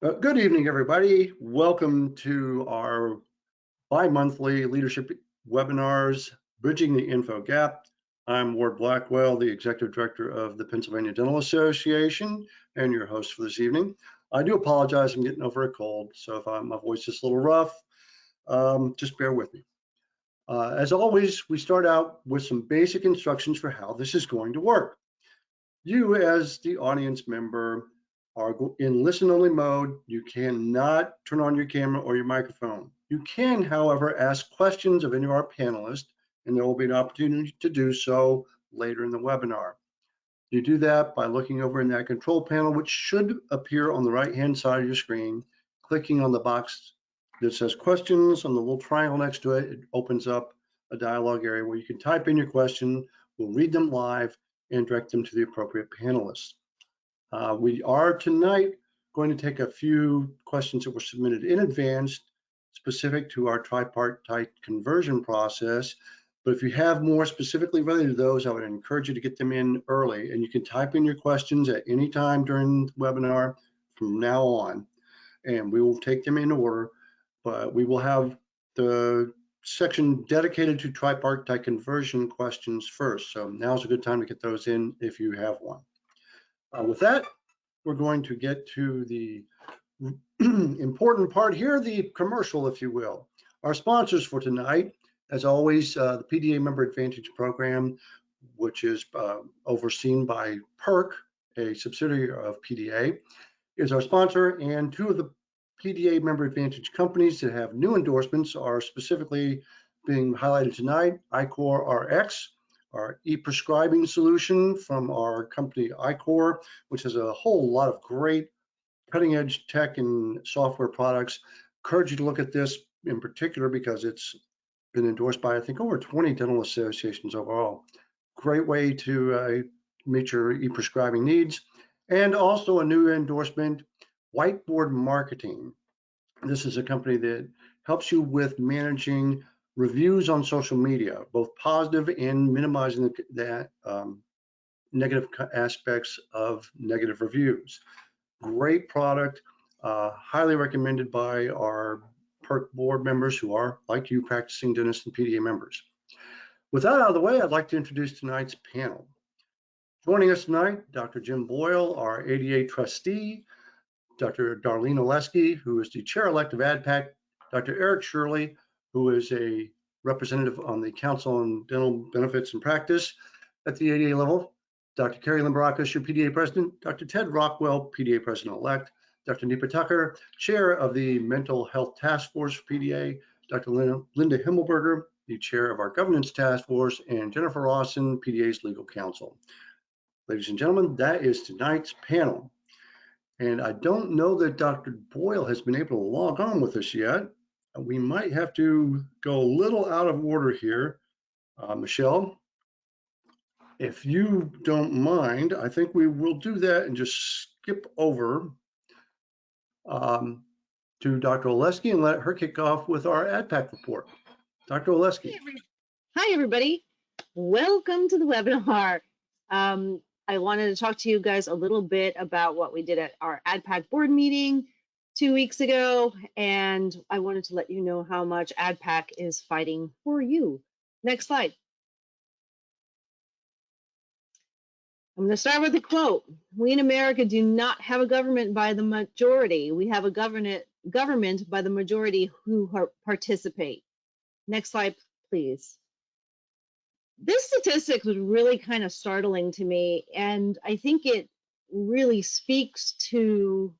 Good evening, everybody. Welcome to our bi-monthly leadership webinars, Bridging the Info Gap. I'm Ward Blackwell, the Executive Director of the Pennsylvania Dental Association and your host for this evening. I do apologize, I'm getting over a cold, so if my voice is a little rough, just bear with me. As always, we start out with some basic instructions for how this is going to work. You, as the audience member, are in listen-only mode. You cannot turn on your camera or your microphone. You can, however, ask questions of any of our panelists, and there will be an opportunity to do so later in the webinar. You do that by looking over in that control panel, which should appear on the right-hand side of your screen, clicking on the box that says questions on the little triangle next to it. It opens up a dialogue area where you can type in your question. We'll read them live and direct them to the appropriate panelists. We are tonight going to take a few questions that were submitted in advance, specific to our tripartite conversion process. But if you have more specifically related to those, I would encourage you to get them in early, and you can type in your questions at any time during the webinar from now on, and we will take them in order. But we will have the section dedicated to tripartite conversion questions first. So now's a good time to get those in if you have one. With that, we're going to get to the important part here, the commercial, if you will. Our sponsors for tonight, as always, the PDA Member Advantage Program, which is overseen by PERC, a subsidiary of PDA, is our sponsor, and two of the PDA Member Advantage companies that have new endorsements are specifically being highlighted tonight: iCore RX, our e-prescribing solution from our company iCore, which has a whole lot of great cutting edge tech and software products. Encourage you to look at this in particular because it's been endorsed by, I think, over 20 dental associations overall. Great way to meet your e-prescribing needs. And also a new endorsement, Whiteboard Marketing. This is a company that helps you with managing reviews on social media, both positive and minimizing the negative aspects of negative reviews. Great product, highly recommended by our PERC board members who are, like you, practicing dentists and PDA members. With that out of the way, I'd like to introduce tonight's panel. Joining us tonight, Dr. Jim Boyle, our ADA trustee, Dr. Darleen Oleski, who is the chair-elect of ADPAC, Dr. Eric Shirley, who is a representative on the Council on Dental Benefits and Practice at the ADA level, Dr. Cary Limberakis, your PDA president, Dr. Ted Rockwell, PDA president-elect, Dr. Nipa Thakkar, chair of the Mental Health Task Force for PDA, Dr. Linda Himmelberger, the chair of our Governance Task Force, and Jennifer Rawson, PDA's legal counsel. Ladies and gentlemen, that is tonight's panel. And I don't know that Dr. Boyle has been able to log on with us yet. We might have to go a little out of order here. Michelle, if you don't mind, I think we will do that and just skip over to Dr. Oleski and let her kick off with our ADPAC report. Dr. Oleski. Hi, everybody. Welcome to the webinar. I wanted to talk to you guys a little bit about what we did at our ADPAC board meeting 2 weeks ago, and I wanted to let you know how much ADPAC is fighting for you. Next slide. I'm going to start with a quote. We in America do not have a government by the majority. We have a government by the majority who participate. Next slide, please. This statistic was really kind of startling to me, and I think it really speaks to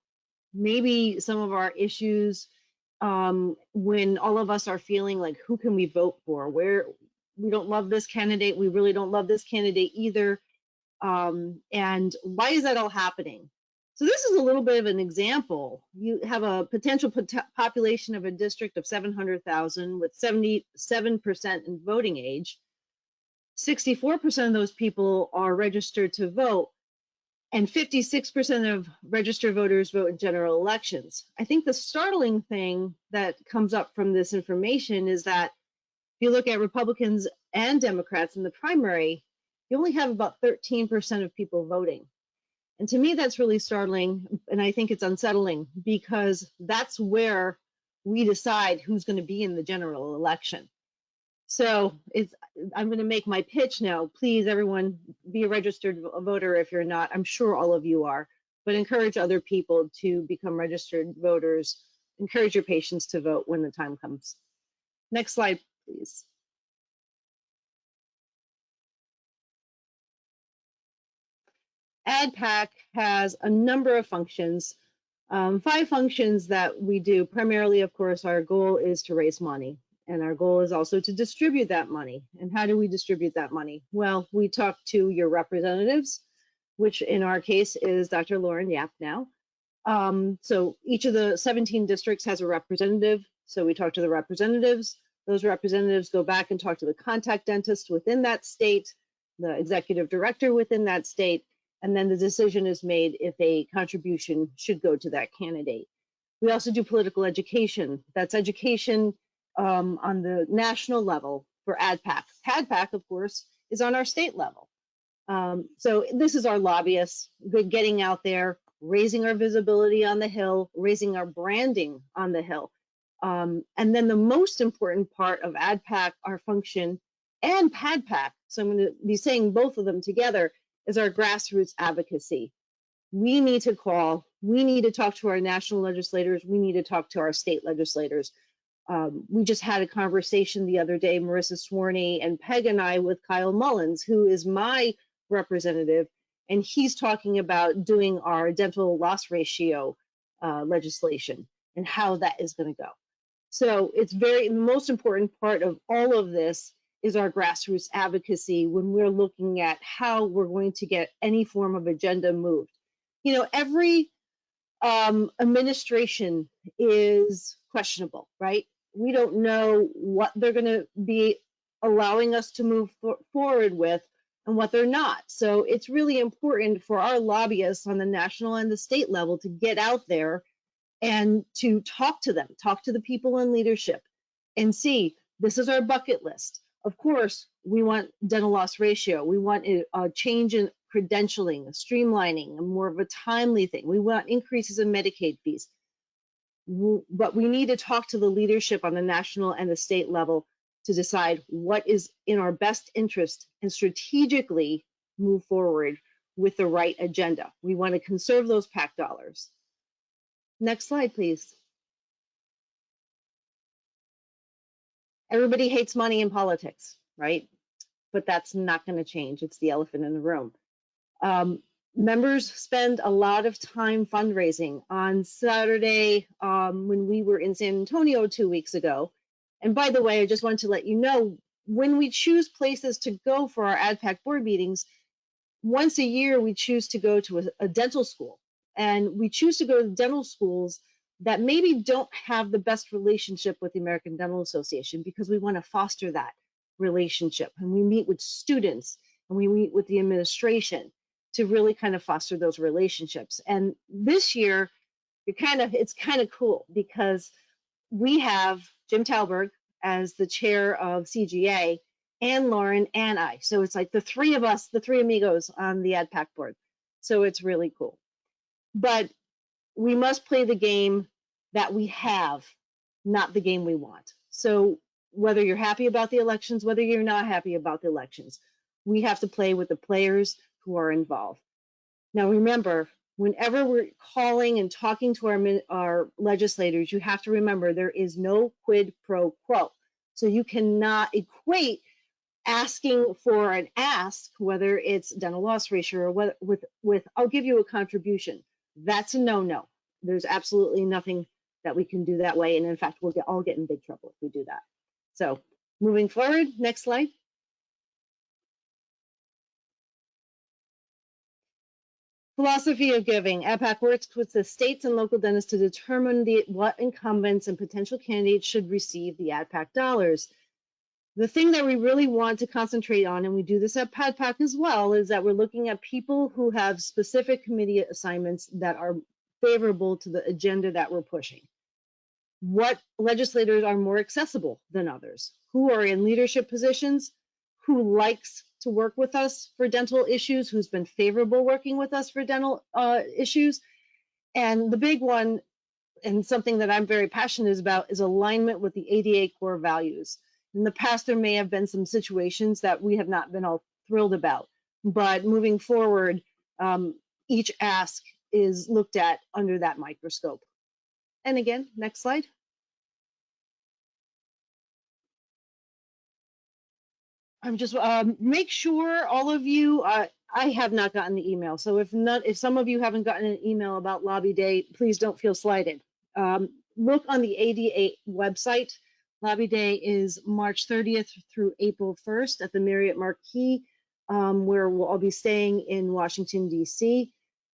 maybe some of our issues when all of us are feeling like, who can we vote for? Where we don't love this candidate, we really don't love this candidate either, and why is that all happening? So this is a little bit of an example. You have a potential population of a district of 700,000 with 77% in voting age. 64% of those people are registered to vote, and 56% of registered voters vote in general elections. I think the startling thing that comes up from this information is that if you look at Republicans and Democrats in the primary, you only have about 13% of people voting. And to me, that's really startling, and I think it's unsettling, because that's where we decide who's going to be in the general election. So I'm going to make my pitch now. Please, everyone, be a registered voter if you're not. I'm sure all of you are, but encourage other people to become registered voters. Encourage your patients to vote when the time comes. Next slide, please. AdPac has a number of functions, 5 functions that we do. Primarily, of course, our goal is to raise money, and our goal is also to distribute that money. And how do we distribute that money? Well, we talk to your representatives, which in our case is Dr. Lauren Yap now. So each of the 17 districts has a representative. So we talk to the representatives. Those representatives go back and talk to the contact dentist within that state, the executive director within that state, and then the decision is made if a contribution should go to that candidate. We also do political education. That's education on the national level for AdPac. AdPac, of course, is on our state level. So this is our lobbyists, getting out there, raising our visibility on the Hill, raising our branding on the Hill. And then the most important part of AdPac, our function, and PADPAC, so I'm going to be saying both of them together, is our grassroots advocacy. We need to call, we need to talk to our national legislators, we need to talk to our state legislators. We just had a conversation the other day, Marissa Swarney and Peg and I, with Kyle Mullins, who is my representative, and he's talking about doing our dental loss ratio legislation and how that is going to go. So it's the most important part of all of this is our grassroots advocacy when we're looking at how we're going to get any form of agenda moved. You know, every administration is questionable, right? We don't know what they're going to be allowing us to move forward with and what they're not. So it's really important for our lobbyists on the national and the state level to get out there and to talk to them, talk to the people in leadership and see, this is our bucket list. Of course, we want dental loss ratio. We want a change in credentialing, streamlining, more of a timely thing. We want increases in Medicaid fees. But we need to talk to the leadership on the national and the state level to decide what is in our best interest and strategically move forward with the right agenda. We want to conserve those PAC dollars. Next slide, please. Everybody hates money in politics, right? But that's not going to change. It's the elephant in the room. Members spend a lot of time fundraising. On Saturday, when we were in San Antonio 2 weeks ago, and by the way, I just want to let you know, when we choose places to go for our AdPac board meetings, once a year we choose to go to a dental school. And we choose to go to dental schools that maybe don't have the best relationship with the American Dental Association, because we want to foster that relationship. And we meet with students and we meet with the administration to really kind of foster those relationships. And this year, it's kind of cool because we have Jim Talberg as the chair of CGA and Lauren and I. So it's like the three of us, the three amigos on the AdPac board. So it's really cool. But we must play the game that we have, not the game we want. So whether you're happy about the elections, whether you're not happy about the elections, we have to play with the players who are involved. Now remember, whenever we're calling and talking to our legislators, you have to remember there is no quid pro quo. So you cannot equate asking for an ask, whether it's dental loss ratio or whether with I'll give you a contribution. That's a no-no. There's absolutely nothing that we can do that way. And in fact, we'll all get in big trouble if we do that. So moving forward, next slide. Philosophy of giving. AdPac works with the states and local dentists to determine what incumbents and potential candidates should receive the AdPac dollars. The thing that we really want to concentrate on, and we do this at PADPAC as well, is that we're looking at people who have specific committee assignments that are favorable to the agenda that we're pushing. What legislators are more accessible than others? Who are in leadership positions? Who likes to work with us for dental issues, who's been favorable working with us for dental issues. And the big one, and something that I'm very passionate about, is alignment with the ADA core values. In the past, there may have been some situations that we have not been all thrilled about, but moving forward, each ask is looked at under that microscope. And again, next slide. I'm just make sure all of you. I have not gotten the email, so if some of you haven't gotten an email about Lobby Day, please don't feel slighted. Look on the ADA website. Lobby Day is March 30th through April 1st at the Marriott Marquis, where we'll all be staying in Washington, D.C.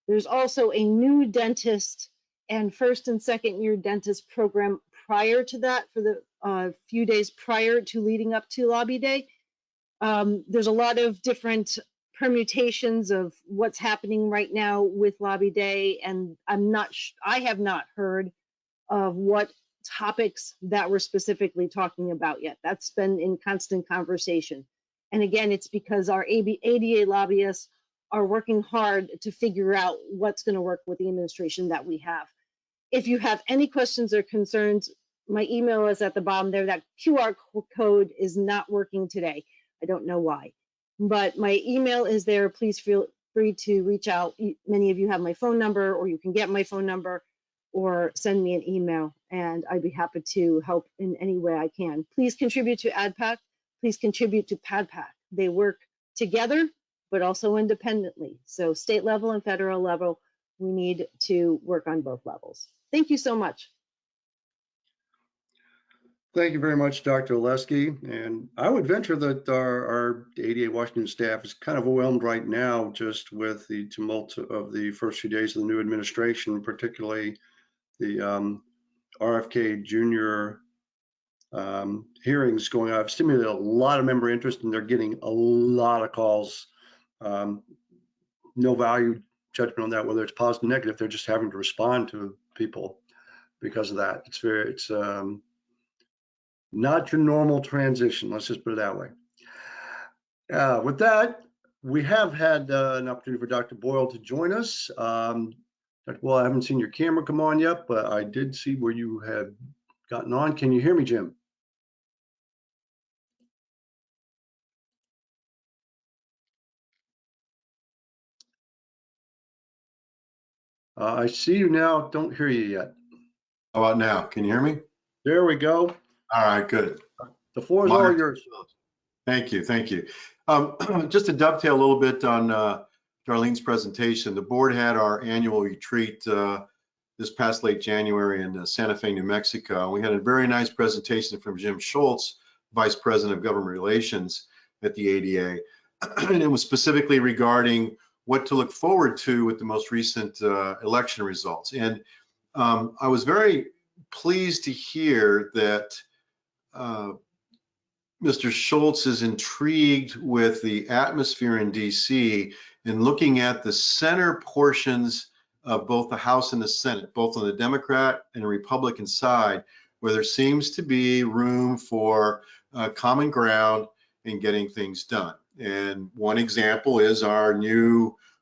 There's also a new dentist and first and second year dentist program prior to that, for the few days prior to leading up to Lobby Day. There's a lot of different permutations of what's happening right now with Lobby Day, and I have not heard of what topics that we're specifically talking about yet. That's been in constant conversation. And again, it's because our ADA lobbyists are working hard to figure out what's going to work with the administration that we have. If you have any questions or concerns, my email is at the bottom there. That QR code is not working today. I don't know why, but my email is there. Please feel free to reach out. Many of you have my phone number, or you can get my phone number, or send me an email, and I'd be happy to help in any way I can. Please contribute to ADPAC. Please contribute to PADPAC. They work together, but also independently. So state level and federal level, we need to work on both levels. Thank you so much. Thank you very much, Dr. Oleski. And I would venture that our ADA Washington staff is kind of overwhelmed right now just with the tumult of the first few days of the new administration, particularly the RFK Jr. Hearings going on. I've stimulated a lot of member interest, and they're getting a lot of calls. No value judgment on that, whether it's positive or negative. They're just having to respond to people because of that. It's not your normal transition. Let's just put it that way. With that, we have had an opportunity for Dr. Boyle to join us. Dr. Boyle, I haven't seen your camera come on yet, but I did see where you had gotten on. Can you hear me, Jim? I see you now. Don't hear you yet. How about now? Can you hear me? There we go. All right, good. The floor is all yours. Thank you, thank you. Just to dovetail a little bit on Darleen's presentation, the board had our annual retreat this past late January in Santa Fe, New Mexico. We had a very nice presentation from Jim Schultz, Vice President of Government Relations at the ADA, and it was specifically regarding what to look forward to with the most recent election results. And I was very pleased to hear that Mr. Schultz is intrigued with the atmosphere in DC and looking at the center portions of both the House and the Senate, both on the Democrat and Republican side, where there seems to be room for common ground in getting things done. And one example is our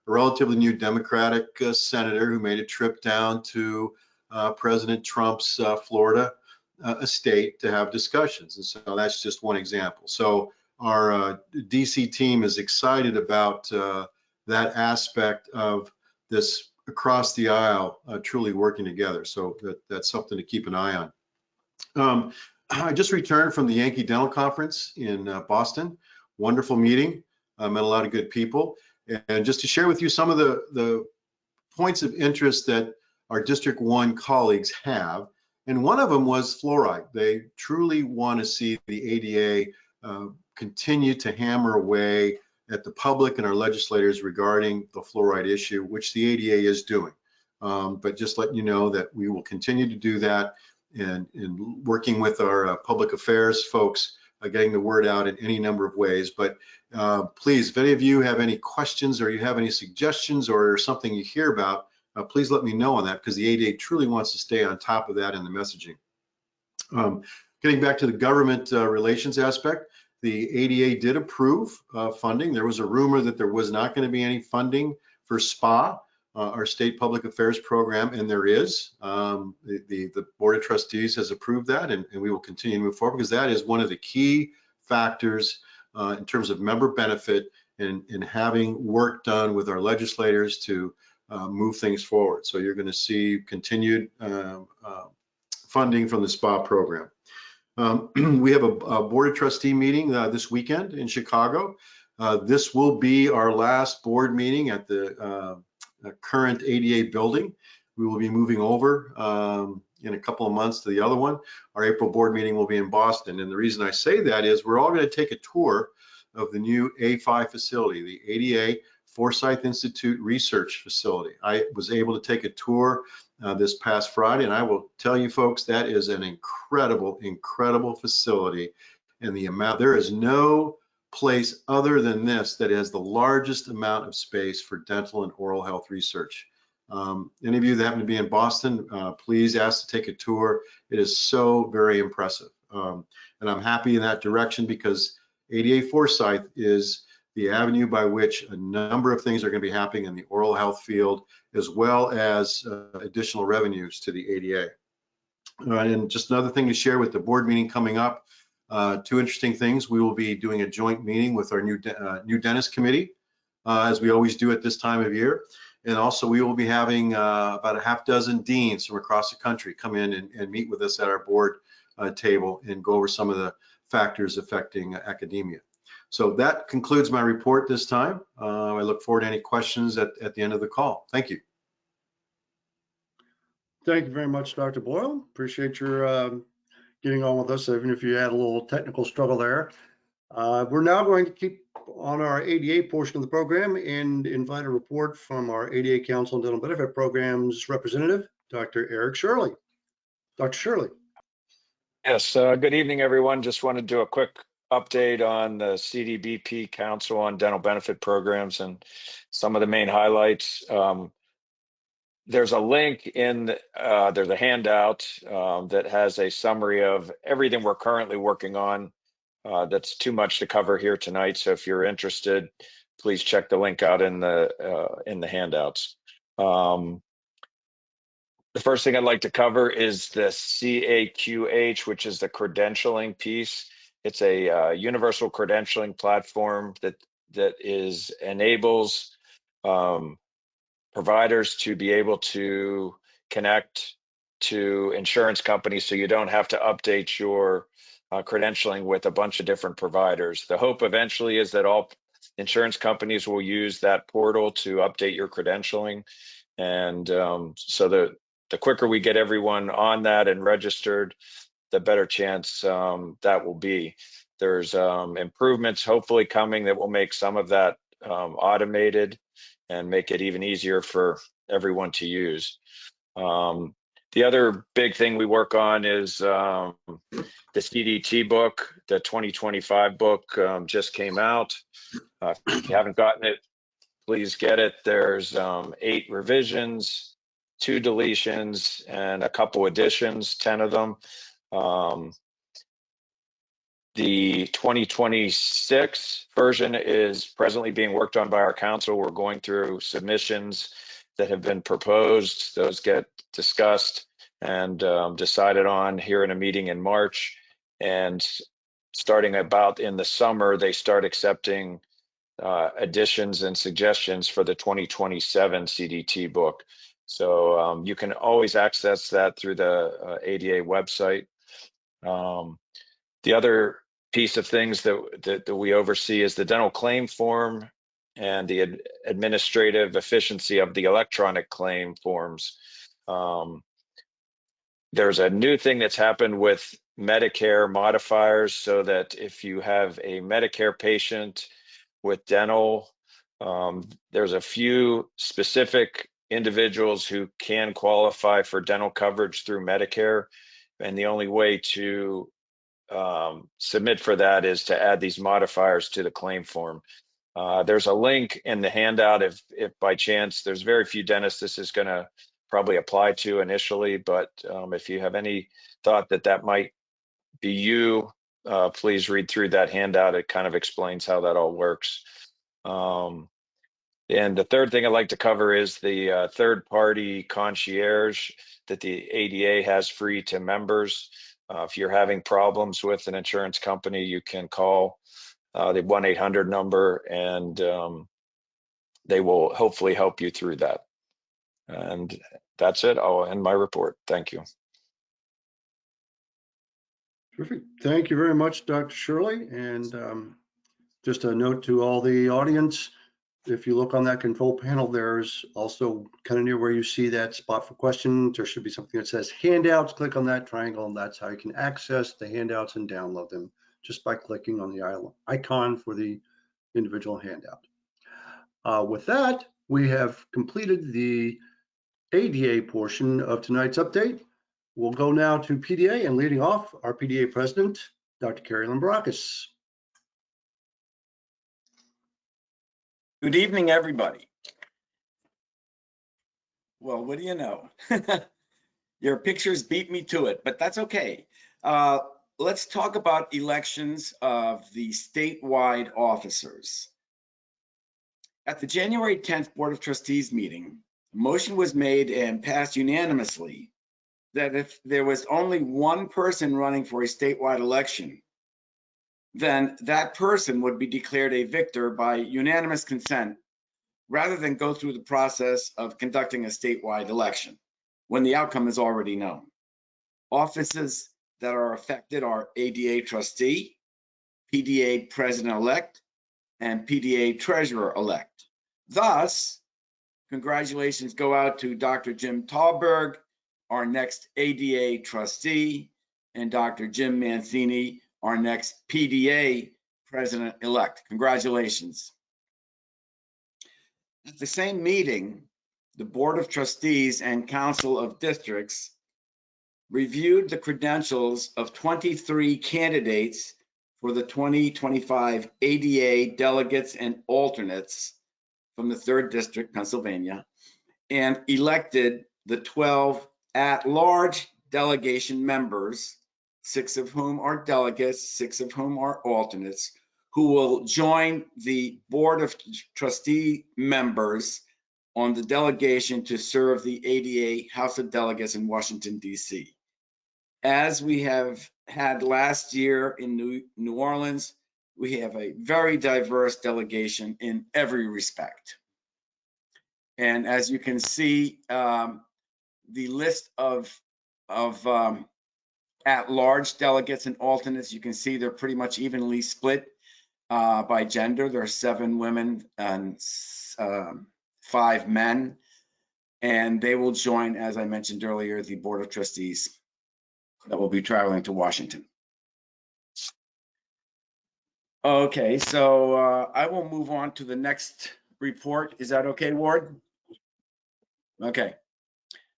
relatively new Democratic senator who made a trip down to President Trump's Florida estate to have discussions. And so that's just one example. So our DC team is excited about that aspect of this across the aisle truly working together. So that's something to keep an eye on. I just returned from the Yankee Dental Conference in Boston. Wonderful meeting. Met a lot of good people. And just to share with you some of the points of interest that our District 1 colleagues have, and one of them was fluoride. They truly want to see the ADA continue to hammer away at the public and our legislators regarding the fluoride issue, which the ADA is doing. But just letting you know that we will continue to do that, and in working with our public affairs folks, getting the word out in any number of ways. But please, if any of you have any questions or you have any suggestions or something you hear about, please let me know on that, because the ADA truly wants to stay on top of that in the messaging. Getting back to the government relations aspect, the ADA did approve funding. There was a rumor that there was not going to be any funding for SPA, our state public affairs program, and there is. The Board of Trustees has approved that, and we will continue to move forward because that is one of the key factors in terms of member benefit in having work done with our legislators to move things forward. So you're going to see continued funding from the SPA program. We have a Board of Trustee meeting this weekend in Chicago. This will be our last board meeting at the current ADA building. We will be moving over in a couple of months to the other one. Our April board meeting will be in Boston. And the reason I say that is we're all going to take a tour of the new A5 facility, the ADA Forsyth Institute Research Facility. I was able to take a tour this past Friday, and I will tell you folks, that is an incredible, incredible facility. And the amount, there is no place other than this that has the largest amount of space for dental and oral health research. Any of you that happen to be in Boston, please ask to take a tour. It is so very impressive. And I'm happy in that direction because ADA Forsyth is the avenue by which a number of things are going to be happening in the oral health field, as well as additional revenues to the ADA. And just another thing to share with the board meeting coming up, two interesting things. We will be doing a joint meeting with our new dentist committee, as we always do at this time of year. And also we will be having about a half dozen deans from across the country come in and meet with us at our board table and go over some of the factors affecting academia. So that concludes my report this time. I look forward to any questions at the end of the call. Thank you. Thank you very much, Dr. Boyle. Appreciate your getting on with us, even if you had a little technical struggle there. We're now going to keep on our ADA portion of the program and invite a report from our ADA Council and Dental Benefit Programs representative, Dr. Eric Shirley. Dr. Shirley. Yes, good evening, everyone. Just want to do a quick update on the CDBP Council on Dental Benefit Programs and some of the main highlights. There's a link in, there's a handout that has a summary of everything we're currently working on. That's too much to cover here tonight. So if you're interested, please check the link out in the handouts. The first thing I'd like to cover is the CAQH, which is the credentialing piece. It's a universal credentialing platform that enables providers to be able to connect to insurance companies so you don't have to update your credentialing with a bunch of different providers. The hope eventually is that all insurance companies will use that portal to update your credentialing. And so the quicker we get everyone on that and registered, the better chance that will be. There's improvements hopefully coming that will make some of that automated and make it even easier for everyone to use. The other big thing we work on is the CDT book. The 2025 book just came out. If you haven't gotten it, please get it. There's 8 revisions, 2 deletions, and a couple additions, 10 of them. The 2026 version is presently being worked on by our council. We're going through submissions that have been proposed. Those get discussed and decided on here in a meeting in March. And starting about in the summer, they start accepting additions and suggestions for the 2027 CDT book. So you can always access that through the ADA website. The other piece of things that we oversee is the dental claim form and the administrative efficiency of the electronic claim forms. There's a new thing that's happened with Medicare modifiers, so that if you have a Medicare patient with dental, there's a few specific individuals who can qualify for dental coverage through Medicare, and the only way to submit for that is to add these modifiers to the claim form. There's a link in the handout if by chance, there's very few dentists this is going to probably apply to initially, but if you have any thought that might be you, please read through that handout. It kind of explains how that all works. And the third thing I'd like to cover is the third-party concierge that the ADA has free to members. If you're having problems with an insurance company, you can call the 1-800 number, and they will hopefully help you through that. And that's it. I'll end my report. Thank you. Terrific. Thank you very much, Dr. Shirley. And just a note to all the audience, if you look on that control panel, there's also kind of near where you see that spot for questions, there should be something that says handouts. Click on that triangle, and that's how you can access the handouts and download them just by clicking on the icon for the individual handout. With that, we have completed the ADA portion of tonight's update. We'll go now to PDA, and leading off, our PDA president, Dr. Cary Limberakis. Good evening, everybody. Well, what do you know? Your pictures beat me to it, but that's okay. Let's talk about elections of the statewide officers. At the January 10th Board of Trustees meeting, a motion was made and passed unanimously that if there was only one person running for a statewide election, then that person would be declared a victor by unanimous consent, rather than go through the process of conducting a statewide election when the outcome is already known. Offices that are affected are ADA trustee, PDA president-elect, and PDA treasurer-elect. Thus, congratulations go out to Dr. Jim Tallberg, our next ADA trustee, and Dr. Jim Mancini, our next PDA president-elect. Congratulations. At the same meeting, the Board of Trustees and Council of Districts reviewed the credentials of 23 candidates for the 2025 ADA delegates and alternates from the 3rd District, Pennsylvania, and elected the 12 at-large delegation members, 6 of whom are delegates, 6 of whom are alternates, who will join the Board of Trustee members on the delegation to serve the ADA House of Delegates in Washington, D.C. As we have had last year in New Orleans, we have a very diverse delegation in every respect. And as you can see, the list of at-large delegates and alternates, you can see they're pretty much evenly split by gender. There are 7 women and 5 men, and they will join, as I mentioned earlier, the Board of Trustees that will be traveling to Washington. Okay, so I will move on to the next report. Is that okay, Ward? Okay.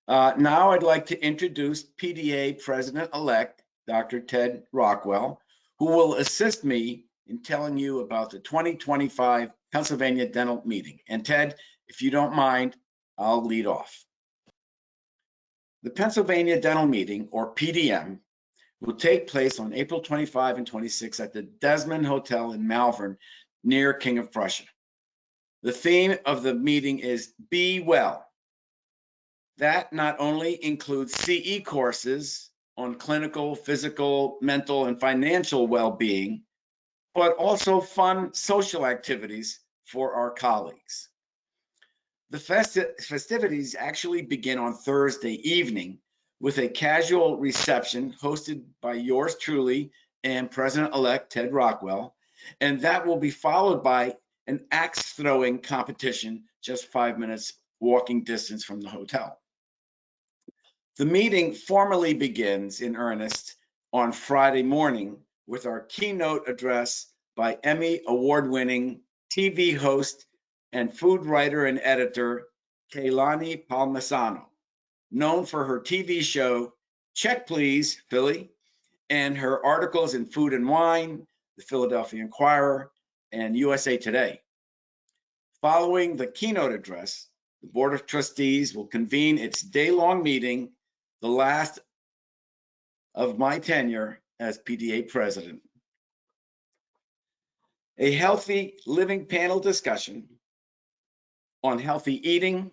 Now I'd like to introduce PDA President-elect, Dr. Ted Rockwell, who will assist me in telling you about the 2025 Pennsylvania Dental Meeting. And Ted, if you don't mind, I'll lead off. The Pennsylvania Dental Meeting, or PDM, will take place on April 25 and 26 at the Desmond Hotel in Malvern, near King of Prussia. The theme of the meeting is Be Well. That not only includes CE courses on clinical, physical, mental, and financial well-being, but also fun social activities for our colleagues. The festivities actually begin on Thursday evening with a casual reception hosted by yours truly and President-elect Ted Rockwell, and that will be followed by an axe throwing competition just 5 minutes walking distance from the hotel. The meeting formally begins in earnest on Friday morning with our keynote address by Emmy award-winning TV host and food writer and editor Kehlani Palmisano, known for her TV show Check Please, Philly, and her articles in Food and Wine, the Philadelphia Inquirer, and USA Today. Following the keynote address, the Board of Trustees will convene its day-long meeting, the last of my tenure as PDA president. a healthy living panel discussion on healthy eating,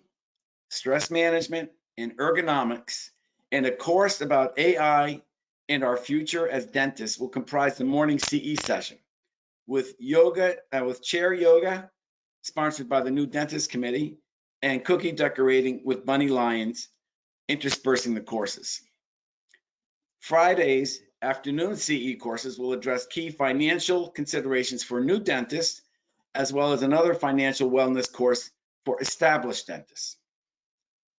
stress management, and ergonomics, and a course about AI and our future as dentists will comprise the morning CE session with chair yoga, sponsored by the new dentist committee, and cookie decorating with bunny lions interspersing the courses. Friday's afternoon CE courses will address key financial considerations for new dentists, as well as another financial wellness course for established dentists.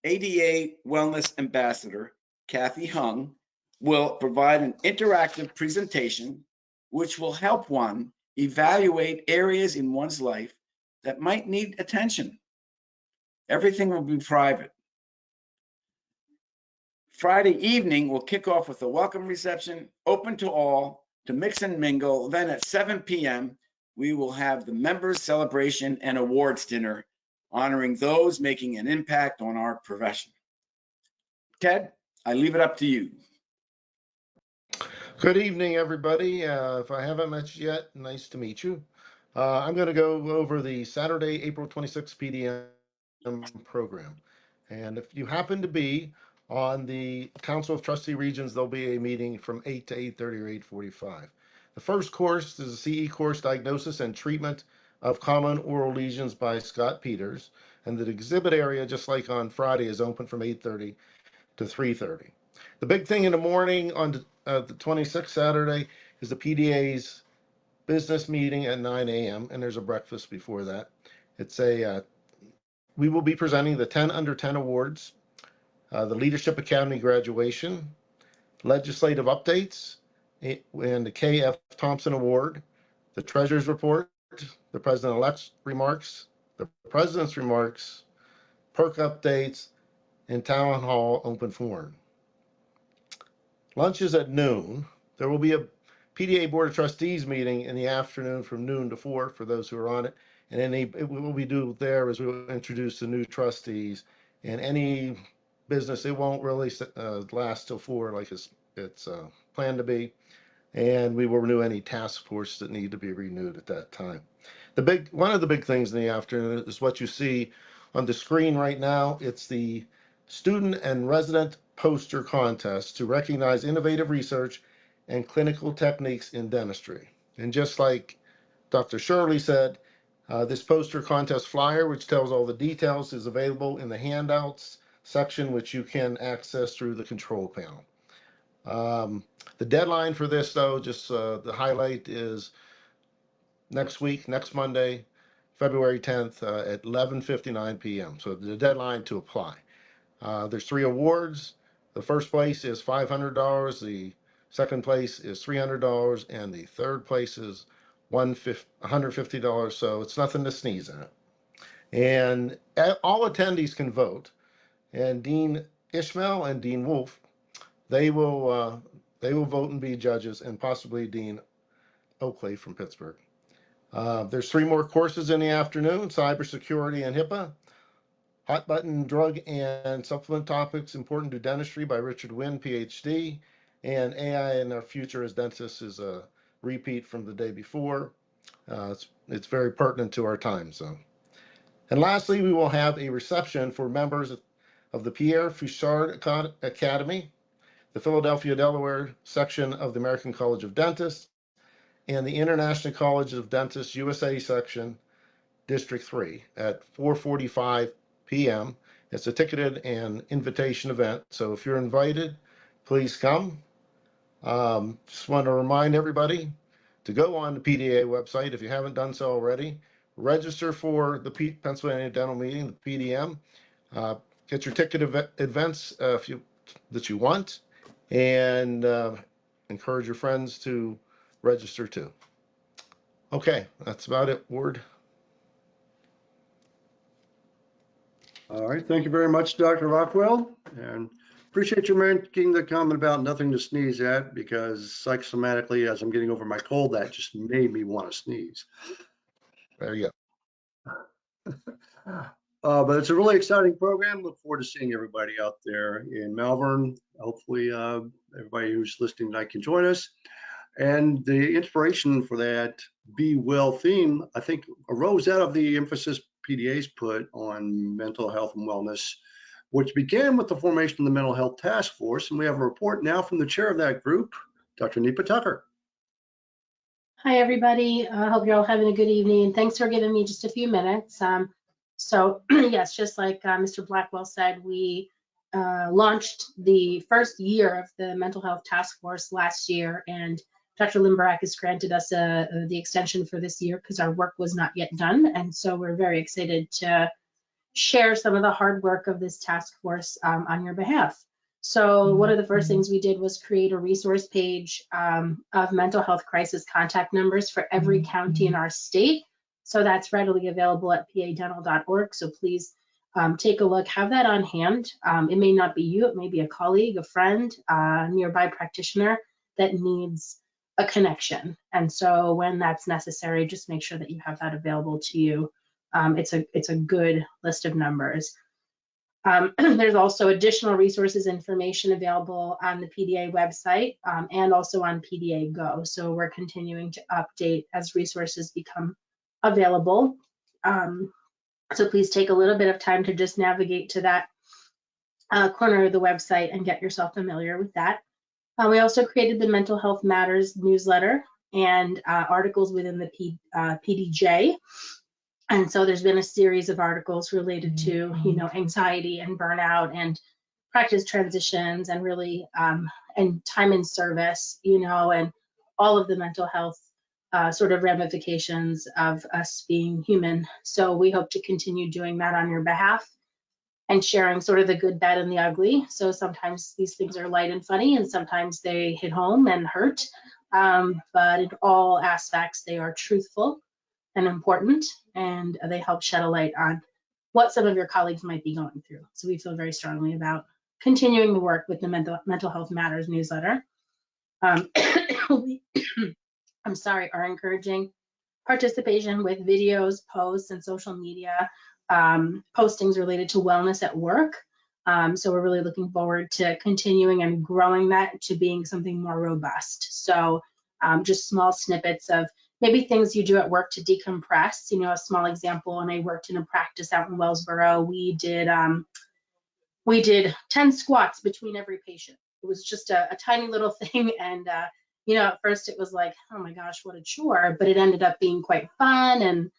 ADA Wellness Ambassador Kathy Hung will provide an interactive presentation which will help one evaluate areas in one's life that might need attention. Everything will be private. Friday evening will kick off with a welcome reception, open to all, to mix and mingle. Then at 7 p.m., we will have the members celebration and awards dinner, honoring those making an impact on our profession. Ted, I leave it up to you. Good evening, everybody. If I haven't met you yet, nice to meet you. I'm going to go over the Saturday, April 26th PDM program. And if you happen to be on the Council of Trustee Regions, there'll be a meeting from 8 to 8:30 or 8:45. The first course is a CE course, Diagnosis and Treatment of Common Oral Lesions by Scott Peters. And the exhibit area, just like on Friday, is open from 8:30 to 3:30. The big thing in the morning on the 26th Saturday is the PDA's business meeting at 9 a.m. and there's a breakfast before that. We will be presenting the 10 Under 10 awards, the Leadership Academy graduation, legislative updates, and the KF Thompson Award, the Treasurer's Report, the President-elect's remarks, the President's remarks, perk updates, and Town Hall open forum. Lunch is at noon. There will be a PDA Board of Trustees meeting in the afternoon from noon to 4 for those who are on it. And what we do there is we will introduce the new trustees, and any business, it won't really last till 4 like it's planned to be. And we will renew any task force that need to be renewed at that time. One of the big things in the afternoon is what you see on the screen right now. It's the Student and Resident Poster Contest to recognize innovative research and clinical techniques in dentistry. And just like Dr. Shirley said, this poster contest flyer, which tells all the details, is available in the handouts section, which you can access through the control panel. The deadline for this, though, just the highlight, is next Monday, February 10th at 11:59 p.m. So the deadline to apply. There's 3 awards. The first place is $500. The second place is $300, and the third place is $150. So it's nothing to sneeze at. And all attendees can vote. And Dean Ishmael and Dean Wolf, they will vote and be judges, and possibly Dean Oakley from Pittsburgh. There's 3 more courses in the afternoon: cybersecurity and HIPAA, Hot Button Drug and Supplement Topics Important to Dentistry by Richard Wynn, PhD, and AI in Our Future as Dentists is a repeat from the day before. It's very pertinent to our time zone. And lastly, we will have a reception for members of the Pierre Fouchard Academy, the Philadelphia, Delaware section of the American College of Dentists, and the International College of Dentists USA section, District 3, at 4:45 p.m. It's a ticketed and invitation event, so if you're invited, please come. Just want to remind everybody to go on the PDA website if you haven't done so already. Register for the Pennsylvania Dental Meeting, the PDM. Get your ticket events that you want, and encourage your friends to register too. Okay, that's about it, Ward. All right, thank you very much, Dr. Rockwell, and appreciate you making the comment about nothing to sneeze at, because psychosomatically, as I'm getting over my cold, that just made me want to sneeze. There you go. But it's a really exciting program. Look forward to seeing everybody out there in Malvern. Hopefully, everybody who's listening tonight can join us. And the inspiration for that Be Well theme, I think, arose out of the emphasis PDA's put on mental health and wellness, which began with the formation of the Mental Health Task Force. And we have a report now from the chair of that group, Dr. Nipa Thakkar. Hi, everybody. I hope you're all having a good evening, and thanks for giving me just a few minutes. So yes, just like Mr. Blackwell said, we launched the first year of the Mental Health Task Force last year, and Dr. Limberakis granted us the extension for this year because our work was not yet done, and so we're very excited to share some of the hard work of this task force on your behalf. So one of the first things we did was create a resource page of mental health crisis contact numbers for every county in our state. So that's readily available at padental.org. So please take a look, have that on hand. It may not be you, it may be a colleague, a friend, a nearby practitioner that needs a connection. And so when that's necessary, just make sure that you have that available to you. It's a good list of numbers. There's also additional resources information available on the PDA website and also on PDA Go. So we're continuing to update as resources become available. So please take a little bit of time to just navigate to that corner of the website and get yourself familiar with that. We also created the Mental Health Matters newsletter and articles within the PDJ. And so there's been a series of articles related to, anxiety and burnout and practice transitions and really, and time in service, and all of the mental health sort of ramifications of us being human. So we hope to continue doing that on your behalf and sharing sort of the good, bad, and the ugly. So sometimes these things are light and funny, and sometimes they hit home and hurt. But in all aspects, they are truthful and important, and they help shed a light on what some of your colleagues might be going through. So we feel very strongly about continuing the work with the Mental Health Matters newsletter. We, are encouraging participation with videos, posts, and social media postings related to wellness at work. So we're really looking forward to continuing and growing that to being something more robust. So just small snippets of maybe things you do at work to decompress. A small example, when I worked in a practice out in Wellsboro, we did 10 squats between every patient. It was just a tiny little thing. And, at first it was like, oh my gosh, what a chore, but it ended up being quite fun. And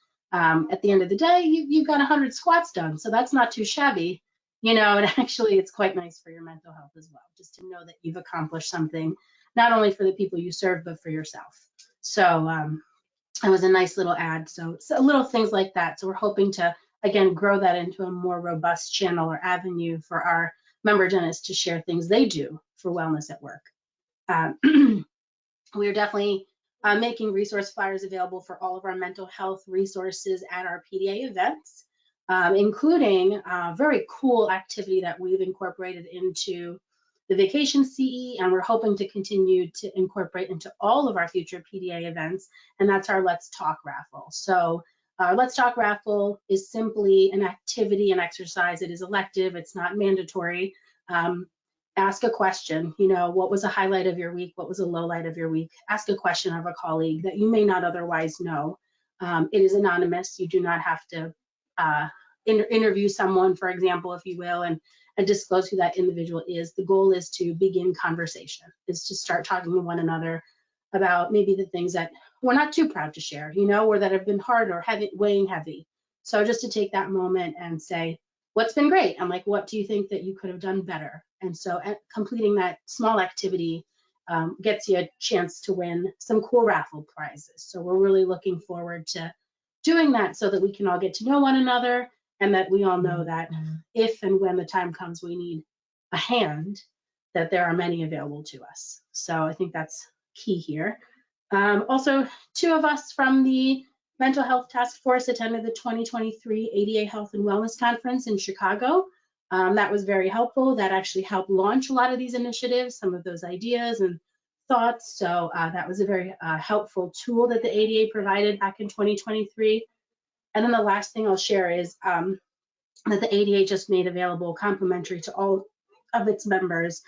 at the end of the day, you've got 100 squats done. So that's not too shabby, and actually it's quite nice for your mental health as well, just to know that you've accomplished something, not only for the people you serve, but for yourself. So it was a nice little ad. So little things like that. So we're hoping to, again, grow that into a more robust channel or avenue for our member dentists to share things they do for wellness at work. We're definitely making resource flyers available for all of our mental health resources at our PDA events, including a very cool activity that we've incorporated into the Vacation CE, and we're hoping to continue to incorporate into all of our future PDA events, and that's our Let's Talk raffle. So our Let's Talk raffle is simply an activity and exercise. It is elective, it's not mandatory. Ask a question, what was a highlight of your week? What was a low light of your week? Ask a question of a colleague that you may not otherwise know. It is anonymous. You do not have to interview someone, for example, if you will, and disclose who that individual is. The goal is to begin conversation, is to start talking to one another about maybe the things that we're not too proud to share, or that have been hard or weighing heavy. So just to take that moment and say, what's been great? And like, what do you think that you could have done better? And so completing that small activity gets you a chance to win some cool raffle prizes. So we're really looking forward to doing that so that we can all get to know one another, and that we all know that if and when the time comes we need a hand, that there are many available to us. So I think that's key here. Also, 2 of us from the Mental Health Task Force attended the 2023 ADA Health and Wellness Conference in Chicago. That was very helpful. That actually helped launch a lot of these initiatives, some of those ideas and thoughts. So that was a very helpful tool that the ADA provided back in 2023. And then the last thing I'll share is that the ADA just made available complimentary to all of its members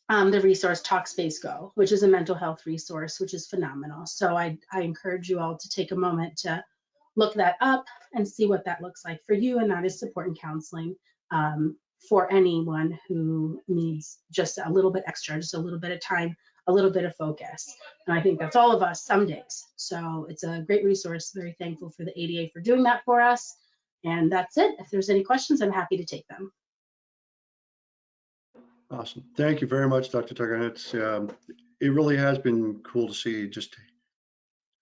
the resource Talkspace Go, which is a mental health resource, which is phenomenal. So I encourage you all to take a moment to look that up and see what that looks like for you, and that is support and counseling for anyone who needs just a little bit extra, just a little bit of time, a little bit of focus. And I think that's all of us some days. So it's a great resource. Very thankful for the ADA for doing that for us. And that's it. If there's any questions, I'm happy to take them. Awesome. Thank you very much, Dr. Thakkar. It really has been cool to see just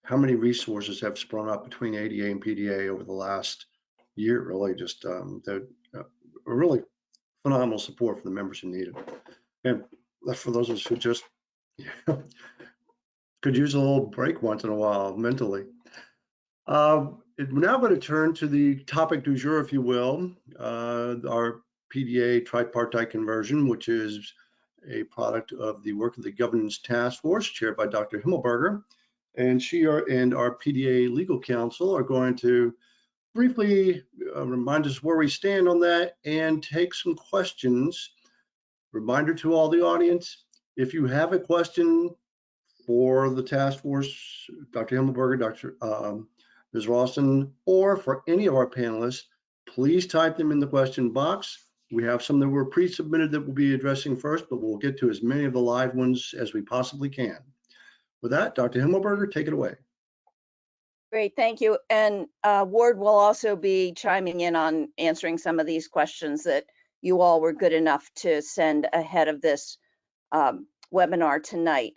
how many resources have sprung up between ADA and PDA over the last year. Really, just the really phenomenal support for the members who need it, and for those of us who just could use a little break once in a while mentally. We're now going to turn to the topic du jour, if you will, our PDA tripartite conversion, which is a product of the work of the Governance Task Force chaired by Dr. Himmelberger. And she and our PDA legal counsel are going to briefly remind us where we stand on that and take some questions. Reminder to all the audience, if you have a question for the task force, Dr. Himmelberger, Ms. Rawson, or for any of our panelists, please type them in the question box. We have some that were pre-submitted that we'll be addressing first, but we'll get to as many of the live ones as we possibly can. With that, Dr. Himmelberger, take it away. Great, thank you. And Ward will also be chiming in on answering some of these questions that you all were good enough to send ahead of this webinar tonight.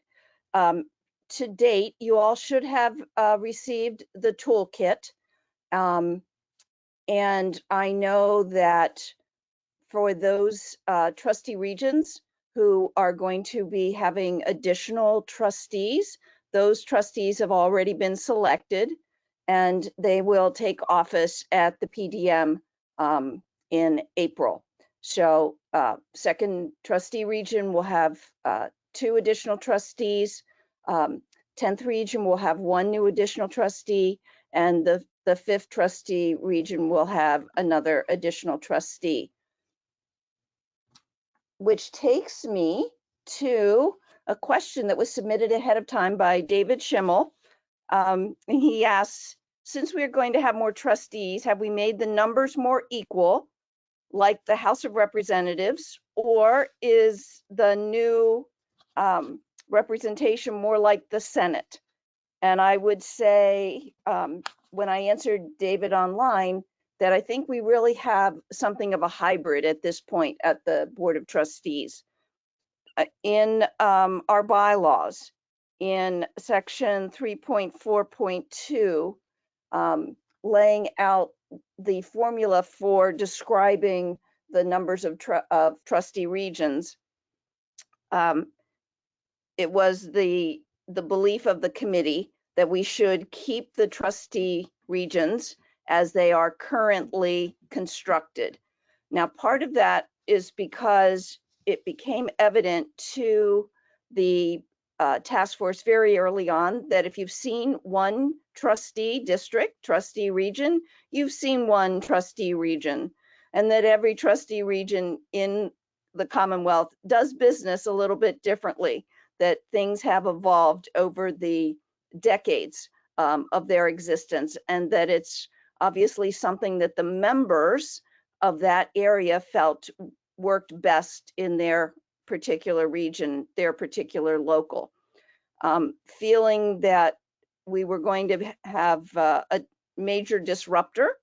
To date, you all should have received the toolkit. And I know that for those trustee regions who are going to be having additional trustees, those trustees have already been selected and they will take office at the PDM in April. So second trustee region will have 2 additional trustees. 10th region will have 1 new additional trustee, and the 5th trustee region will have another additional trustee. Which takes me to a question that was submitted ahead of time by David Schimmel. He asks, since we are going to have more trustees, have we made the numbers more equal, like the House of Representatives, or is the new representation more like the Senate? And I would say, when I answered David online, that I think we really have something of a hybrid at this point at the Board of Trustees. In our bylaws, in section 3.4.2, laying out the formula for describing the numbers of trustee regions, it was the belief of the committee that we should keep the trustee regions as they are currently constructed. Now, part of that is because it became evident to the task force very early on that if you've seen one trustee district, trustee region, you've seen one trustee region, and that every trustee region in the Commonwealth does business a little bit differently, that things have evolved over the decades of their existence, and that it's obviously something that the members of that area felt worked best in their particular region, their particular local. Feeling that we were going to have a major disruptor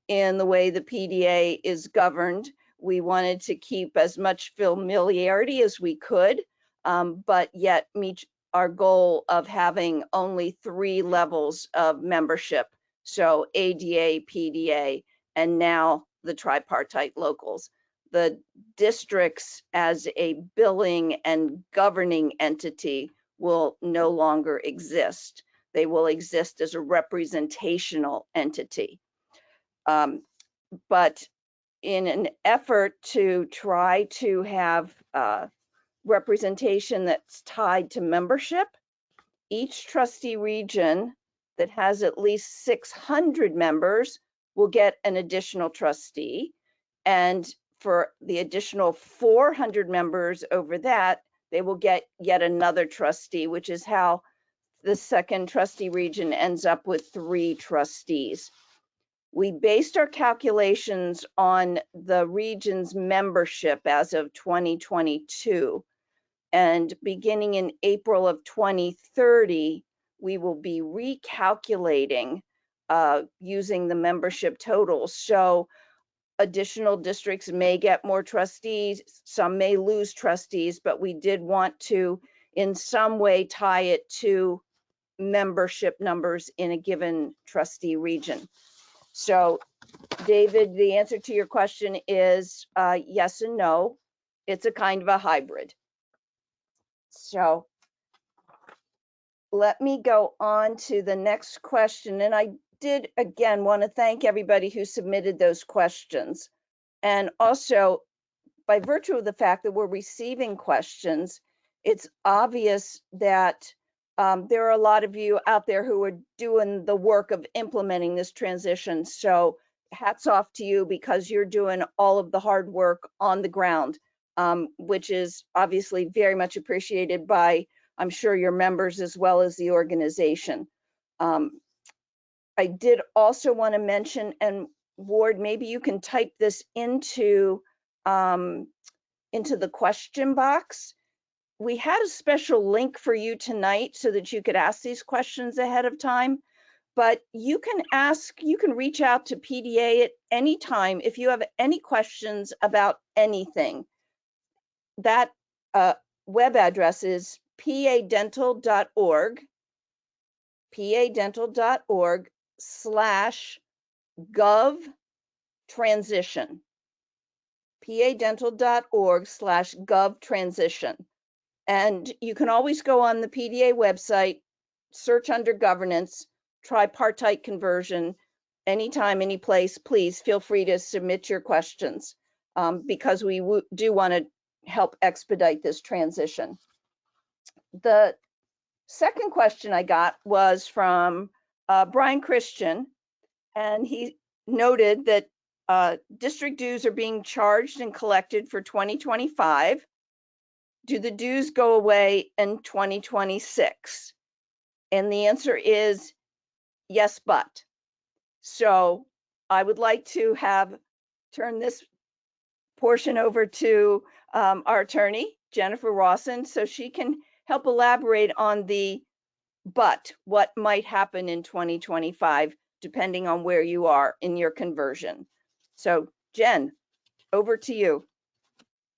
in the way the PDA is governed, we wanted to keep as much familiarity as we could, but yet meet our goal of having only 3 levels of membership. So ADA, PDA, and now the tripartite locals. The districts as a billing and governing entity will no longer exist. They will exist as a representational entity. But in an effort to try to have representation that's tied to membership, each trustee region that has at least 600 members will get an additional trustee. And for the additional 400 members over that, they will get yet another trustee, which is how the second trustee region ends up with 3 trustees. We based our calculations on the region's membership as of 2022. And beginning in April of 2030, we will be recalculating using the membership totals. So additional districts may get more trustees, some may lose trustees, but we did want to in some way tie it to membership numbers in a given trustee region. So David, the answer to your question is yes and no. It's a kind of a hybrid. So let me go on to the next question. And I did, again, want to thank everybody who submitted those questions. And also, by virtue of the fact that we're receiving questions, it's obvious that there are a lot of you out there who are doing the work of implementing this transition. So hats off to you, because you're doing all of the hard work on the ground, which is obviously very much appreciated by, I'm sure, your members as well as the organization. I did also want to mention, and Ward, maybe you can type this into the question box. We had a special link for you tonight so that you could ask these questions ahead of time, but you can reach out to PDA at any time if you have any questions about anything. That web address is padental.org, padental.org/gov-transition, padental.org/gov-transition. And you can always go on the PDA website, search under governance, tripartite conversion, anytime, any place. Please feel free to submit your questions because we do want to help expedite this transition. The second question I got was from Brian Christian, and he noted that district dues are being charged and collected for 2025. Do the dues go away in 2026? And the answer is yes, but. So I would like to turn this portion over to our attorney, Jennifer Rawson, so she can help elaborate on the but, what might happen in 2025, depending on where you are in your conversion. So Jen, over to you.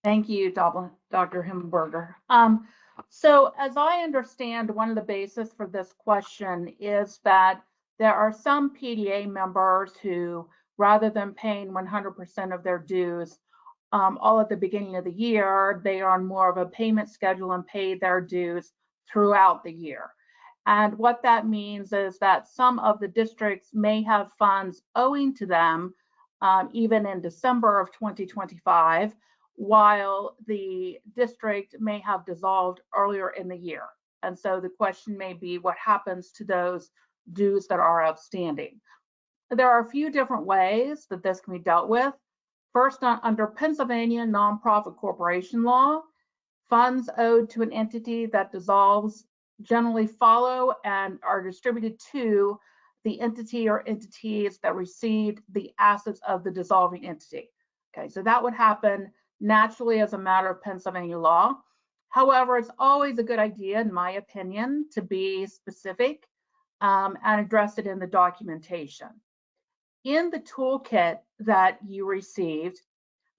Thank you, Dr. Himmelberger. So as I understand, one of the basis for this question is that there are some PDA members who, rather than paying 100% of their dues all at the beginning of the year, they are on more of a payment schedule and pay their dues throughout the year. And what that means is that some of the districts may have funds owing to them even in December of 2025, while the district may have dissolved earlier in the year. And so the question may be, what happens to those dues that are outstanding? There are a few different ways that this can be dealt with. First, under Pennsylvania nonprofit corporation law, funds owed to an entity that dissolves generally follow and are distributed to the entity or entities that received the assets of the dissolving entity. Okay, so that would happen naturally as a matter of Pennsylvania law. However, it's always a good idea, in my opinion, to be specific and address it in the documentation. In the toolkit that you received,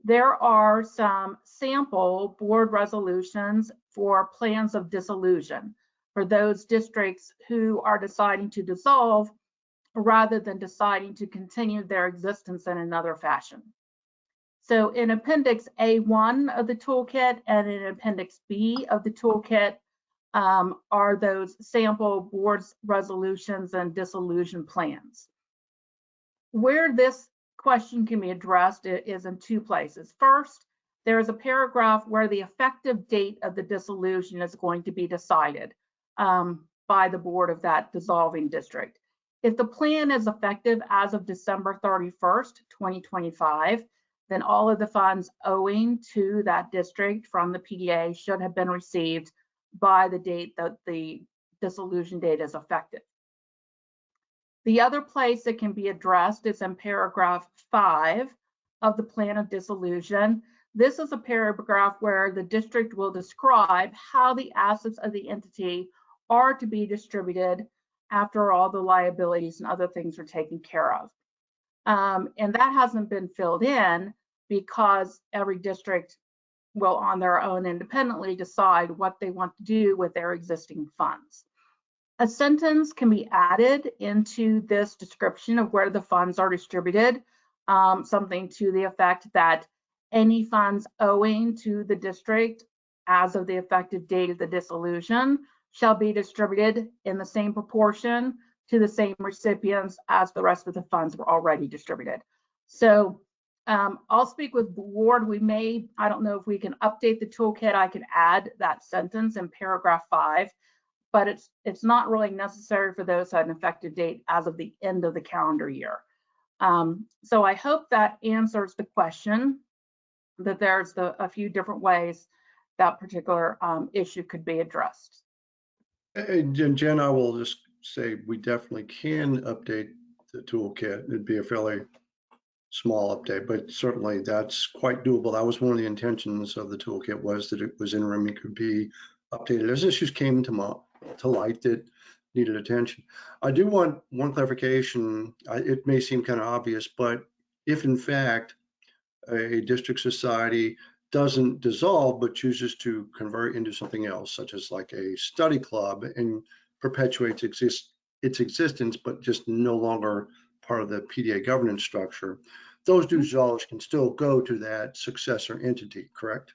there are some sample board resolutions for plans of dissolution for those districts who are deciding to dissolve rather than deciding to continue their existence in another fashion. So in Appendix A1 of the toolkit and in Appendix B of the toolkit are those sample boards resolutions and dissolution plans. Where this question can be addressed is in two places. First, there is a paragraph where the effective date of the dissolution is going to be decided by the board of that dissolving district. If the plan is effective as of December 31st, 2025, then all of the funds owing to that district from the PDA should have been received by the date that the dissolution date is effective. The other place it can be addressed is in paragraph 5 of the plan of dissolution. This is a paragraph where the district will describe how the assets of the entity are to be distributed after all the liabilities and other things are taken care of. And that hasn't been filled in because every district will on their own independently decide what they want to do with their existing funds. A sentence can be added into this description of where the funds are distributed, something to the effect that any funds owing to the district as of the effective date of the dissolution shall be distributed in the same proportion to the same recipients as the rest of the funds were already distributed. So I'll speak with Ward. We may, I don't know if we can update the toolkit. I can add that sentence in paragraph 5, but it's not really necessary for those who had an effective date as of the end of the calendar year. So I hope that answers the question, that there's a few different ways that particular issue could be addressed. And Jen, I will just say we definitely can update the toolkit. It'd be a fairly small update, but certainly that's quite doable. That was one of the intentions of the toolkit, was that it was interim, it could be updated as issues came to light that needed attention. I do want one clarification. It may seem kind of obvious, but if in fact a district society doesn't dissolve but chooses to convert into something else, such as like a study club, and perpetuates its existence but just no longer part of the PDA governance structure, those dues dollars can still go to that successor entity, correct?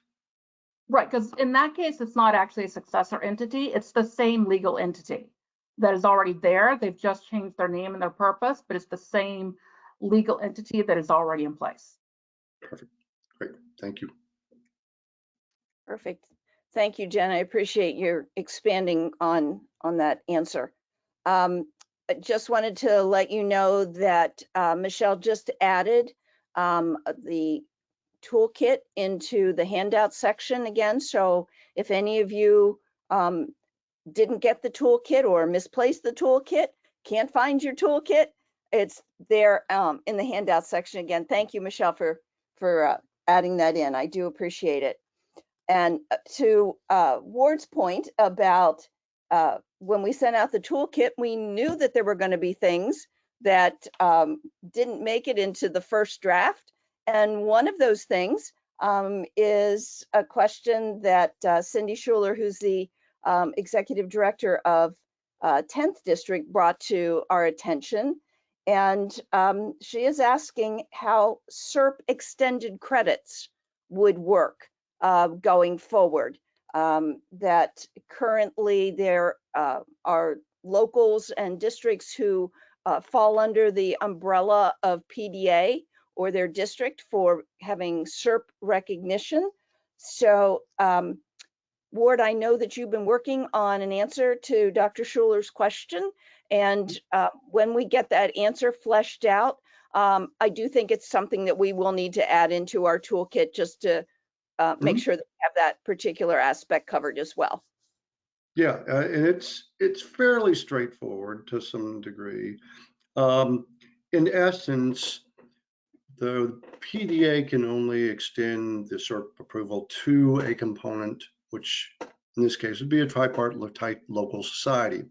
Right, because in that case, it's not actually a successor entity. It's the same legal entity that is already there. They've just changed their name and their purpose, but it's the same legal entity that is already in place. Perfect. Great. Thank you. Perfect. Thank you, Jen. I appreciate your expanding on that answer. I just wanted to let you know that Michelle just added the toolkit into the handout section again. So if any of you didn't get the toolkit or misplaced the toolkit, can't find your toolkit, it's there in the handout section again. Thank you, Michelle, for adding that in. I do appreciate it. And to Ward's point about when we sent out the toolkit, we knew that there were going to be things that didn't make it into the first draft. And one of those things is a question that Cindy Schuler, who's the executive director of 10th District, brought to our attention. And she is asking how SERP extended credits would work going forward. That currently there are locals and districts who fall under the umbrella of PDA or their district for having SERP recognition. So Ward, I know that you've been working on an answer to Dr. Schuler's question, and when we get that answer fleshed out, I do think it's something that we will need to add into our toolkit just to make sure that we have that particular aspect covered as well. Yeah, and it's fairly straightforward to some degree. In essence, the PDA can only extend the SERP approval to a component, which in this case would be a tripartite local society.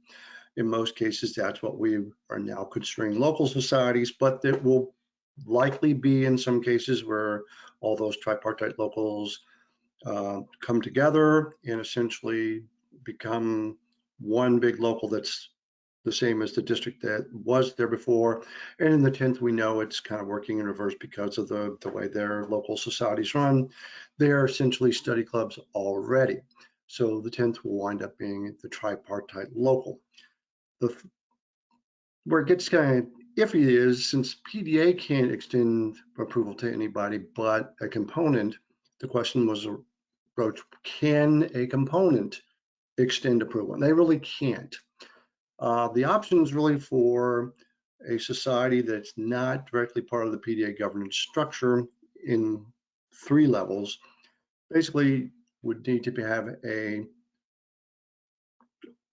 In most cases, that's what we are now considering local societies, but it will likely be in some cases where all those tripartite locals come together and essentially become one big local that's the same as the district that was there before. And in the 10th, we know it's kind of working in reverse because of the way their local societies run. They're essentially study clubs already. So the 10th will wind up being the tripartite local. Where it gets kind of iffy is, since PDA can't extend approval to anybody but a component, the question was approached, can a component extend approval? And they really can't. The option is really for a society that's not directly part of the PDA governance structure, in 3 levels, basically would need to have a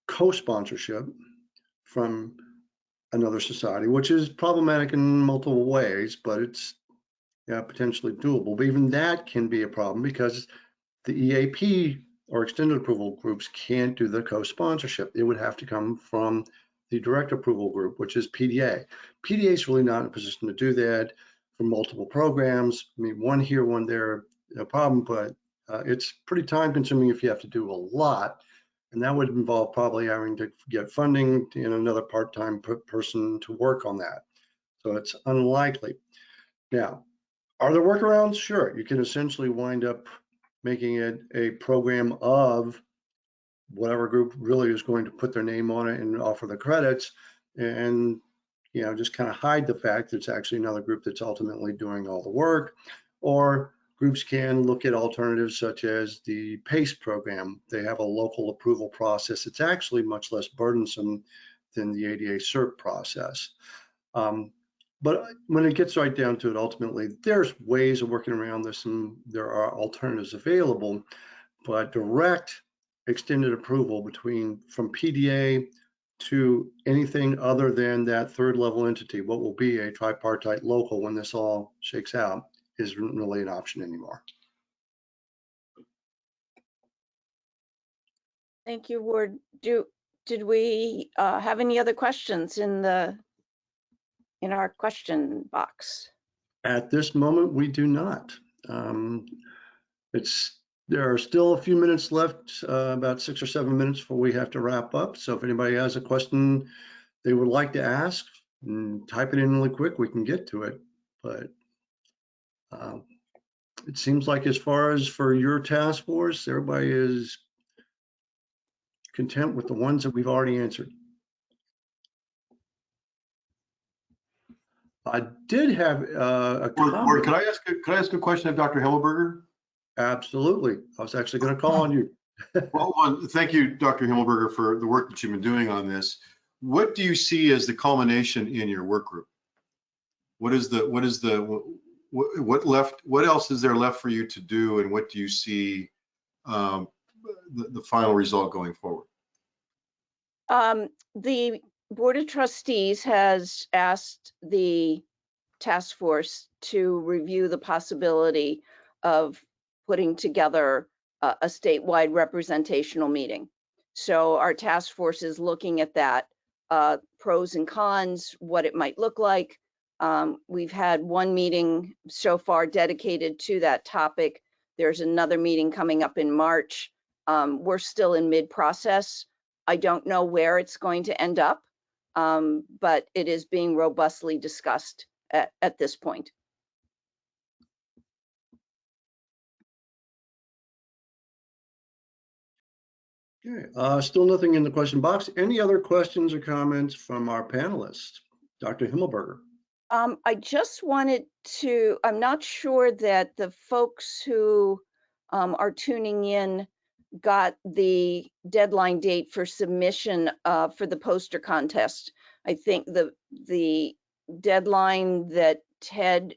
co-sponsorship from another society, which is problematic in multiple ways, but it's potentially doable. But even that can be a problem because the EAP or extended approval groups can't do the co-sponsorship. It would have to come from the direct approval group, which is PDA. PDA is really not in a position to do that for multiple programs. I mean, one here, one there, no problem, but it's pretty time consuming if you have to do a lot. And that would involve probably having to get funding and another part-time person to work on that. So it's unlikely. Now, are there workarounds? Sure. You can essentially wind up making it a program of whatever group really is going to put their name on it and offer the credits, and just kind of hide the fact that it's actually another group that's ultimately doing all the work. Or groups can look at alternatives such as the PACE program. They have a local approval process. It's actually much less burdensome than the ADA CERT process. But when it gets right down to it, ultimately, there's ways of working around this, and there are alternatives available. But direct extended approval from PDA to anything other than that 3rd level entity, what will be a tripartite local when this all shakes out, isn't really an option anymore. Thank you, Ward. Did we have any other questions in our question box? At this moment, we do not. There are still a few minutes left, about 6 or 7 minutes before we have to wrap up. So if anybody has a question they would like to ask, type it in really quick, we can get to it. But it seems like as far as for your task force, everybody is content with the ones that we've already answered. I did have a comment. Ward, could I ask a question of Dr. Himmelberger? Absolutely. I was actually going to call on you. Well, thank you, Dr. Himmelberger, for the work that you've been doing on this. What do you see as the culmination in your work group? What else is there left for you to do, and what do you see the final result going forward? The Board of Trustees has asked the task force to review the possibility of putting together a statewide representational meeting. So our task force is looking at that, pros and cons, what it might look like. We've had one meeting so far dedicated to that topic. There's another meeting coming up in March. We're still in mid-process. I don't know where it's going to end up, but it is being robustly discussed at this point. Okay, still nothing in the question box. Any other questions or comments from our panelists? Dr. Himmelberger. I just wanted to, I'm not sure that the folks who are tuning in got the deadline date for submission for the poster contest. I think the deadline that Ted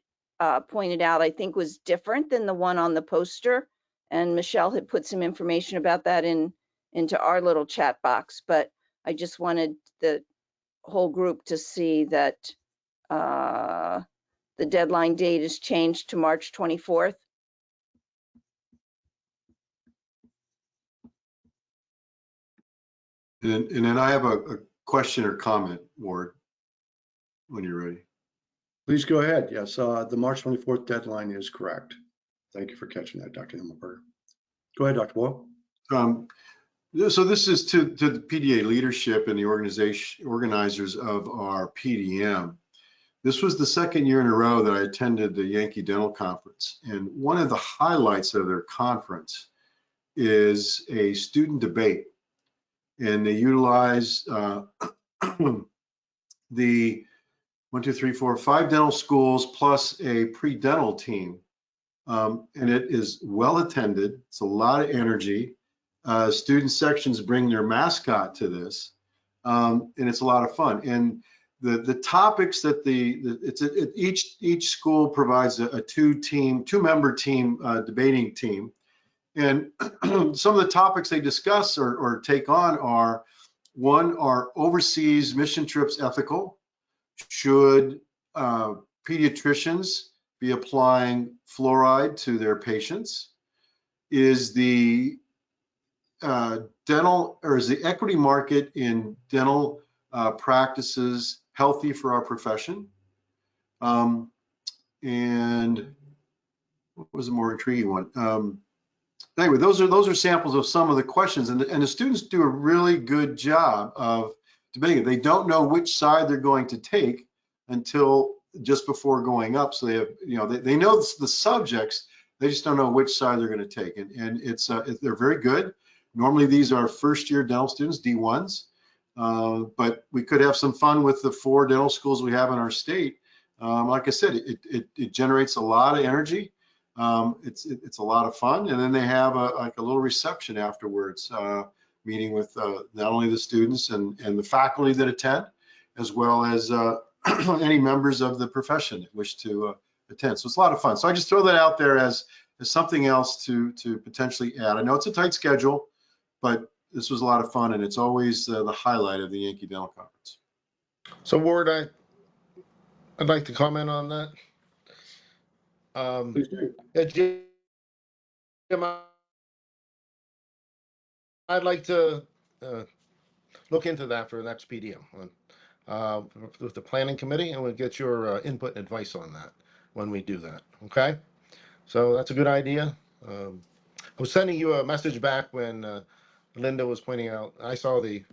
pointed out, I think, was different than the one on the poster. And Michelle had put some information about that into our little chat box, but I just wanted the whole group to see that the deadline date is changed to March 24th. And then I have a question or comment, Ward, when you're ready. Please go ahead. Yes, the March 24th deadline is correct. Thank you for catching that, Dr. Himmelberger. Go ahead, Dr. Boyle. So this is to the PDA leadership and the organizers of our PDM. This was the 2nd year in a row that I attended the Yankee Dental Conference. And one of the highlights of their conference is a student debate. And they utilize the 5 dental schools plus a pre-dental team. And it is well attended. It's a lot of energy. Student sections bring their mascot to this, and it's a lot of fun. And the topics that each school provides a two-member team debating team, and some of the topics they discuss or take on are: one, are overseas mission trips ethical? Should pediatricians be applying fluoride to their patients? Is the equity market in dental practices healthy for our profession? And what was a more intriguing one? Anyway, those are samples of some of the questions, and the students do a really good job of debating it. They don't know which side they're going to take until just before going up. So they have, they know the subjects, they just don't know which side they're going to take. And they're very good. Normally these are first-year dental students, D1s, but we could have some fun with the 4 dental schools we have in our state. Like I said, it generates a lot of energy. It's a lot of fun, and then they have like a little reception afterwards, meeting with not only the students and the faculty that attend, as well as any members of the profession that wish to attend. So it's a lot of fun. So I just throw that out there as something else to potentially add. I know it's a tight schedule, but this was a lot of fun, and it's always the highlight of the Yankee Dental Conference. So Ward, I'd like to comment on that. Please do. Yeah, Jim, I'd like to look into that for the next PDM with the planning committee, and we'll get your input and advice on that when we do that. Okay, so that's a good idea. I was sending you a message back when Linda was pointing out. I saw the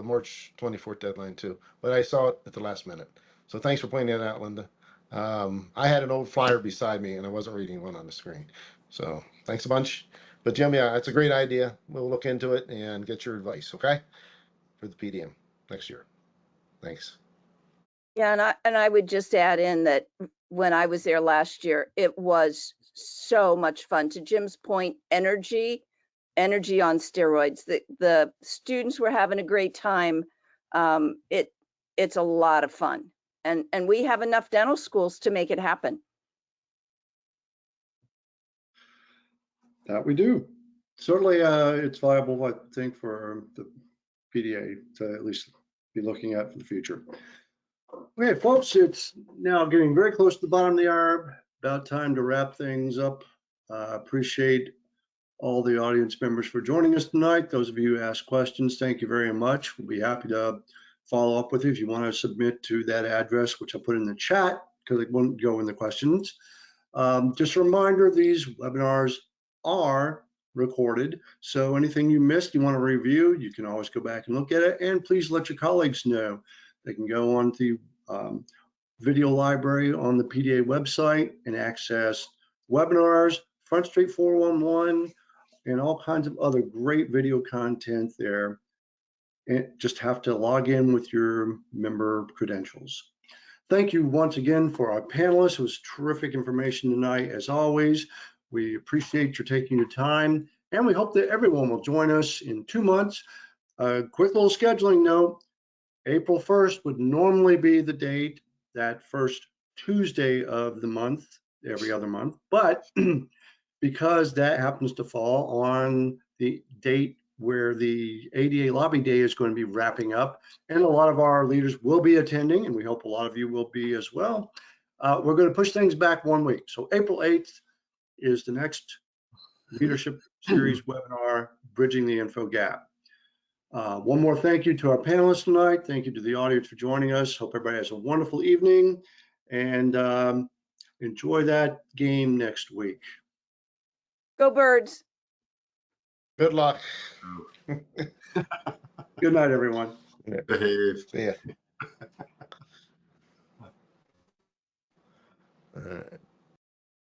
March 24th deadline too, but I saw it at the last minute. So thanks for pointing that out, Linda. I had an old flyer beside me and I wasn't reading one on the screen. So thanks a bunch. But Jim, yeah, it's a great idea. We'll look into it and get your advice, okay? For the PDM next year. Thanks. Yeah, and I would just add in that when I was there last year, it was so much fun. To Jim's point, energy on steroids. The students were having a great time. It's a lot of fun. And we have enough dental schools to make it happen. That we do. Certainly, it's viable, I think, for the PDA to at least be looking at for the future. Okay, folks, it's now getting very close to the bottom of the hour. About time to wrap things up. Appreciate all the audience members for joining us tonight. Those of you who asked questions, thank you very much. We'll be happy to follow up with you if you want to submit to that address, which I put in the chat because it won't go in the questions. Just a reminder, these webinars are recorded, so anything you missed, you want to review, you can always go back and look at it, and please let your colleagues know. They can go on the video library on the PDA website and access webinars, Front Street 411, and all kinds of other great video content there. And just have to log in with your member credentials. Thank you once again for our panelists. It was terrific information tonight, as always. We appreciate your taking your time, and we hope that everyone will join us in 2 months. Quick little scheduling note, April 1st would normally be the date, that first Tuesday of the month, every other month, but because that happens to fall on the date where the ADA Lobby Day is going to be wrapping up, and a lot of our leaders will be attending, and we hope a lot of you will be as well. We're going to push things back 1 week. So April 8th is the next Leadership Series webinar, Bridging the Info Gap. One more thank you to our panelists tonight. Thank you to the audience for joining us. Hope everybody has a wonderful evening, and enjoy that game next week. Go Birds. Good luck. Good night, everyone. Behave. See ya. All right.